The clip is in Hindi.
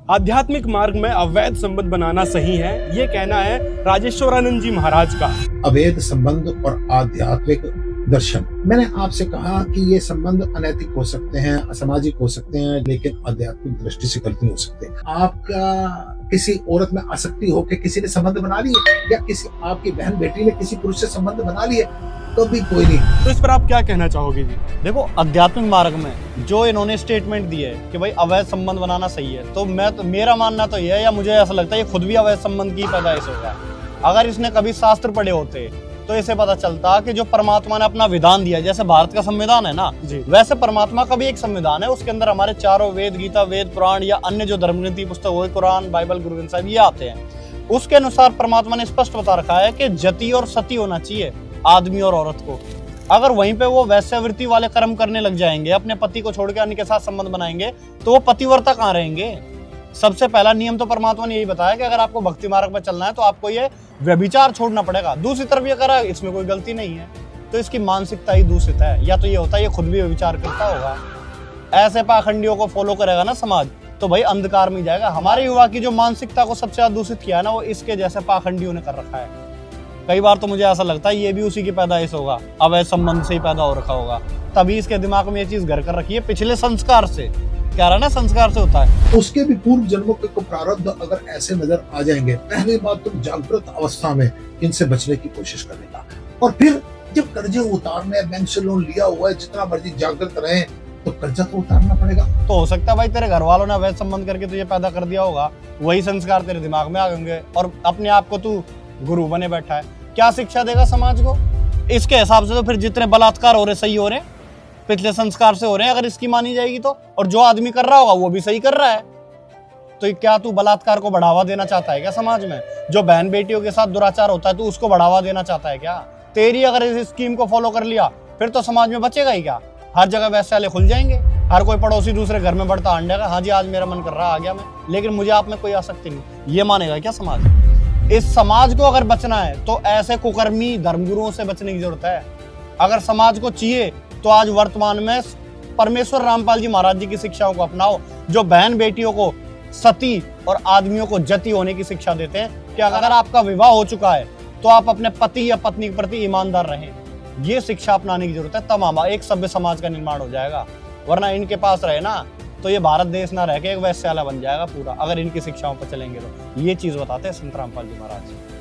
आध्यात्मिक मार्ग में अवैध संबंध बनाना सही है, ये कहना है राजेश्वरानंद जी महाराज का। अवैध संबंध और आध्यात्मिक दर्शन, मैंने आपसे कहा कि ये संबंध अनैतिक हो सकते हैं, असामाजिक हो सकते हैं, लेकिन आध्यात्मिक दृष्टि से गलत नहीं हो सकते। आपका किसी औरत में आसक्ति हो के किसी ने संबंध बना लिए, या किसी आपकी बहन बेटी ने किसी पुरुष से संबंध बना लिए, तो भी कोई नहीं। तो इस पर आप क्या कहना चाहोगे जी? देखो, आध्यात्मिक मार्ग में जो इन्होंने स्टेटमेंट दी है कि भाई अवैध संबंध बनाना सही है, तो मेरा मानना तो ये है, या मुझे ऐसा लगता है ये खुद भी अवैध संबंध की पैदाइश होगा। अगर इसने कभी शास्त्र पढ़े होते तो इसे पता चलता कि जो परमात्मा ने अपना विधान दिया, जैसे भारत का संविधान है ना, वैसे परमात्मा का भी एक संविधान है। उसके अंदर हमारे चारों वेद, गीता, वेद पुराण या अन्य जो धर्मग्रंथी पुस्तक हो, कुरान, बाइबल, गुरु ग्रंथ साहिब, ये आते हैं। उसके अनुसार परमात्मा ने स्पष्ट बता रखा है कि जति और सती होना चाहिए आदमी और औरत को। अगर वहीं पे वो वैश्यावृत्ति वाले कर्म करने लग जाएंगे, अपने पति को छोड़ के अन्य के साथ संबंध बनाएंगे, तो वो पतिव्रता कहाँ रहेंगे? सबसे पहला नियम तो परमात्मा ने यही बताया कि अगर आपको भक्ति मार्ग पर चलना है तो आपको ये व्यभिचार छोड़ना पड़ेगा। दूसरी तरफ ये करा, इसमें कोई गलती नहीं है, तो इसकी मानसिकता ही दूषित है। या तो ये होता है ये खुद भी व्यभिचार करता होगा। ऐसे पाखंडियों को फॉलो करेगा ना समाज, तो भाई अंधकार में जाएगा। हमारे युवा की जो मानसिकता को सबसे ज्यादा दूषित किया है ना, वो इसके जैसे पाखंडियों ने कर रखा है। कई बार तो मुझे ऐसा लगता है ये भी उसी की पैदाइश होगा, अवैध संबंध से ही पैदा हो रखा होगा, तभी इसके दिमाग में ये चीज घर कर रखी है पिछले संस्कार से। क्या रहा ना, संस्कार से होता है। उसके भी पूर्व जन्मों के प्रारब्ध अगर ऐसे नजर आ जाएंगे, पहली बात तो जागृत अवस्था में इनसे बचने की कोशिश करने का, और फिर जब कर्जे उतारने, बैंक से लोन लिया हुआ है, जितना मर्जी जागृत रहे, तो कर्जा तो उतारना पड़ेगा। तो हो सकता है भाई तेरे घर वालों ने अवैध संबंध करके तुझे पैदा कर दिया होगा, वही संस्कार तेरे दिमाग में आ गए और अपने आप को तू गुरु बने बैठा है। क्या शिक्षा देगा समाज को? इसके हिसाब से तो फिर जितने बलात्कार हो रहे सही हो रहे, पिछले संस्कार से हो रहे हैं, अगर इसकी मानी जाएगी तो। और जो आदमी कर रहा होगा वो भी सही कर रहा है। तो क्या तू बलात्कार को बढ़ावा देना चाहता है क्या समाज में? जो बहन बेटियों के साथ दुराचार होता है, तू उसको बढ़ावा देना चाहता है क्या? तेरी अगर इस स्कीम को फॉलो कर लिया, फिर तो समाज में बचेगा ही क्या? हर जगह वैश्यालय खुल जाएंगे, हर कोई पड़ोसी दूसरे घर में बढ़ता अंडे का, हाँ जी आज मेरा मन कर रहा, आ गया मैं, लेकिन मुझे आप में कोई आसक्ति नहीं। ये मानेगा क्या समाज? इस समाज को अगर बचना है तो ऐसे कुकर्मी धर्मगुरुओं से बचने की जरूरत है। अगर समाज को चाहिए तो आज वर्तमान में परमेश्वर रामपाल जी महाराज जी की शिक्षाओं को अपनाओ, जो बहन बेटियों को सती और आदमियों को जति होने की शिक्षा देते हैं कि अगर आपका विवाह हो चुका है तो आप अपने पति या पत्नी के प्रति ईमानदार रहें। ये शिक्षा अपनाने की जरूरत है, तब एक सभ्य समाज का निर्माण हो जाएगा। वरना इनके पास रहे ना तो ये भारत देश ना रह के एक वैश्यालय बन जाएगा पूरा, अगर इनकी शिक्षाओं पर चलेंगे तो। ये चीज बताते हैं संत रामपाल जी महाराज।